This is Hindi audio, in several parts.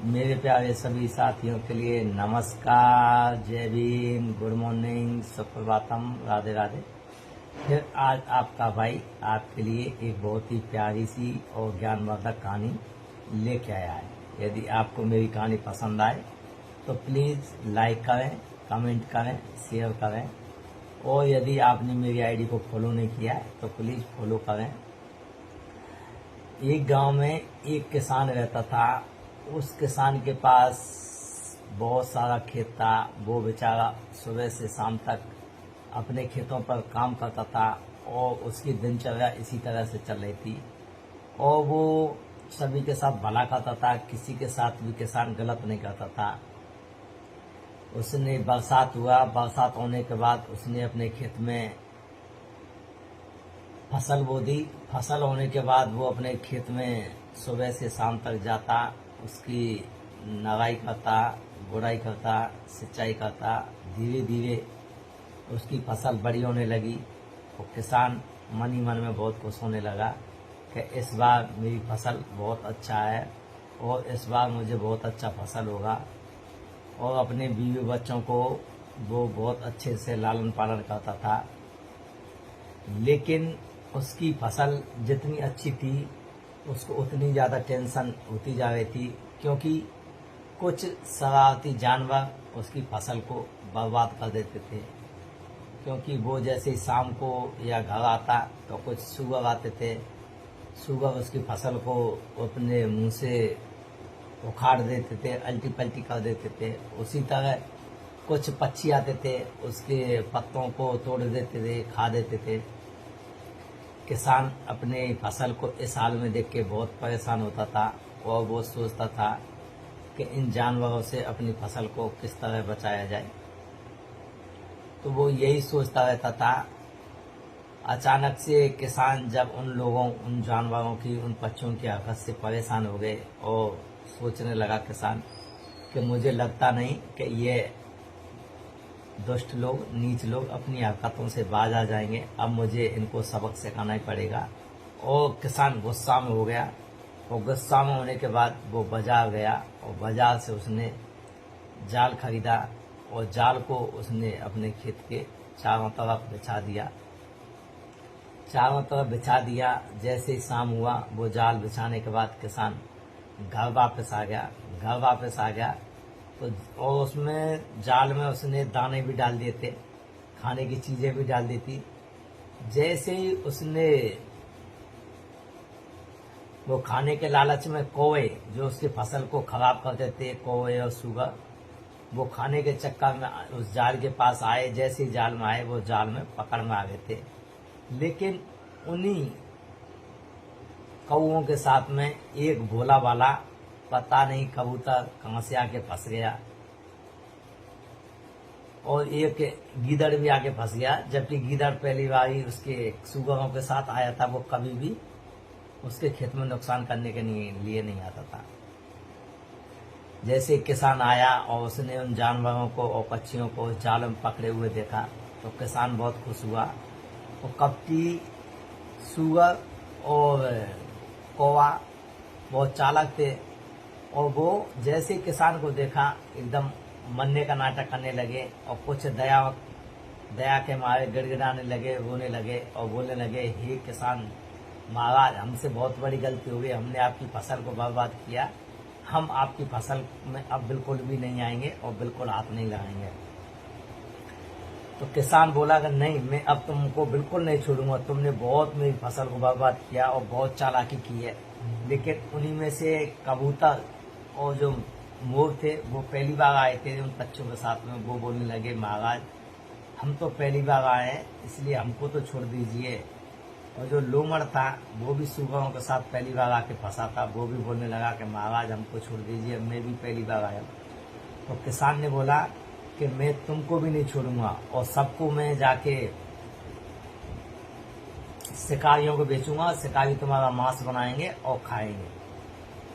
मेरे प्यारे सभी साथियों के लिए नमस्कार, जय भीम, गुड मॉर्निंग, सुप्रभातम, राधे राधे। फिर आज आपका भाई आपके लिए एक बहुत ही प्यारी सी और ज्ञानवर्धक कहानी लेके आया है। यदि आपको मेरी कहानी पसंद आए तो प्लीज़ लाइक करें, कमेंट करें, शेयर करें, और यदि आपने मेरी आईडी को फॉलो नहीं किया है तो प्लीज़ फॉलो करें। एक गांव में एक किसान रहता था। उस किसान के पास बहुत सारा खेत था। वो बेचारा सुबह से शाम तक अपने खेतों पर काम करता था और उसकी दिनचर्या इसी तरह से चल रही थी। और वो सभी के साथ भला करता था, किसी के साथ भी किसान गलत नहीं करता था। उसने बरसात हुआ, बरसात होने के बाद उसने अपने खेत में फसल बो दी। फसल होने के बाद वो अपने खेत में सुबह से शाम तक जाता, उसकी नगाई करता, गुड़ाई करता, सिंचाई करता। धीरे धीरे उसकी फसल बड़ी होने लगी और किसान मन ही मन में बहुत खुश होने लगा कि इस बार मेरी फसल बहुत अच्छा है और इस बार मुझे बहुत अच्छा फसल होगा। और अपने बीवी बच्चों को वो बहुत अच्छे से लालन पालन करता था। लेकिन उसकी फसल जितनी अच्छी थी उसको उतनी ज़्यादा टेंशन होती जा रही थी, क्योंकि कुछ शरारती जानवर उसकी फसल को बर्बाद कर देते थे। क्योंकि वो जैसे ही शाम को या घर आता तो कुछ सूअर आते थे। सूअर उसकी फसल को अपने मुंह से उखाड़ देते थे, अल्टी पल्टी कर देते थे। उसी तरह कुछ पक्षी आते थे, उसके पत्तों को तोड़ देते थे, खा देते थे। किसान अपने फसल को इस हाल में देख के बहुत परेशान होता था और वो सोचता था कि इन जानवरों से अपनी फसल को किस तरह बचाया जाए। तो वो यही सोचता रहता था। अचानक से किसान जब उन जानवरों की, उन पक्षियों की हरकत से परेशान हो गए और सोचने लगा किसान कि मुझे लगता नहीं कि ये दुष्ट लोग, नीच लोग अपनी हरकतों से बाज आ जाएंगे। अब मुझे इनको सबक सिखाना ही पड़ेगा। और किसान गुस्सा में हो गया और गुस्सा में होने के बाद वो बाजार गया और बाजार से उसने जाल खरीदा और जाल को उसने अपने खेत के चारों तरफ बिछा दिया। चारों तरफ बिछा दिया। जैसे ही शाम हुआ वो जाल बिछाने के बाद किसान घर वापस आ गया तो और उसमें जाल में उसने दाने भी डाल दिए थे, खाने की चीजें भी डाल दी थी। जैसे ही उसने वो खाने के लालच में कौवे, जो उसकी फसल को खराब करते थे, कौवे और सूअर, वो खाने के चक्कर में उस जाल के पास आए। जैसे ही जाल में आए वो जाल में पकड़ में आ गए थे। लेकिन उन्हीं कौवों के साथ में एक भोला वाला, पता नहीं कबूतर कहां से आके फंस गया, और एक गीदड़ भी आके फंस गया। जबकि गीदड़ पहली बार ही उसके सूअरों के साथ आया था। वो कभी भी उसके खेत में नुकसान करने के लिए नहीं आता था। जैसे किसान आया और उसने उन जानवरों को और पक्षियों को जाल में पकड़े हुए देखा तो किसान बहुत खुश हुआ। और कपटी, सूअर और कौवा बहुत चालाक थे और वो जैसे किसान को देखा एकदम मरने का नाटक करने लगे और कुछ दया के मारे गिड़गिड़ाने लगे, रोने लगे और बोलने लगे, हे किसान महाराज, हमसे बहुत बड़ी गलती हो गई, हमने आपकी फसल को बर्बाद किया। हम आपकी फसल में अब बिल्कुल भी नहीं आएंगे और बिल्कुल हाथ नहीं लगाएंगे। तो किसान बोला कि नहीं, मैं अब तुमको बिल्कुल नहीं छोड़ूंगा। तुमने बहुत मेरी फसल को बर्बाद किया और बहुत चालाकी की है। लेकिन उन्हीं में से कबूतर और जो मोर थे वो पहली बार आए थे उन बच्चों के साथ में। वो बोलने लगे, महाराज हम तो पहली बार आए हैं, इसलिए हमको तो छोड़ दीजिए। और जो लोमड़ था वो भी सूअरों के साथ पहली बार आके फंसा था। वो भी बोलने लगा कि महाराज हमको छोड़ दीजिए, मैं भी पहली बार आया। तो किसान ने बोला कि मैं तुमको भी नहीं छोड़ूंगा और सबको मैं जाके शिकारियों को बेचूंगा। शिकारी तुम्हारा मांस बनाएंगे और खाएंगे।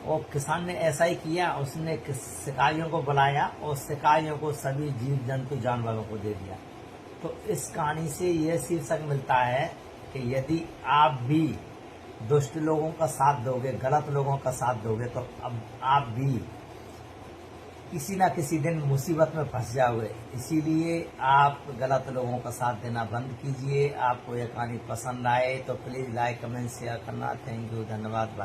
और किसान ने ऐसा ही किया। उसने शिकारियों को बुलाया और शिकारियों को सभी जीव जंतु जानवरों को दे दिया। तो इस कहानी से यह शीर्षक मिलता है कि यदि आप भी दुष्ट लोगों का साथ दोगे, गलत लोगों का साथ दोगे, तो अब आप भी किसी ना किसी दिन मुसीबत में फंस जाओगे। इसीलिए आप गलत लोगों का साथ देना बंद कीजिए। आपको ये कहानी पसंद आए तो प्लीज़ लाइक कमेंट शेयर करना। थैंक यू, धन्यवाद।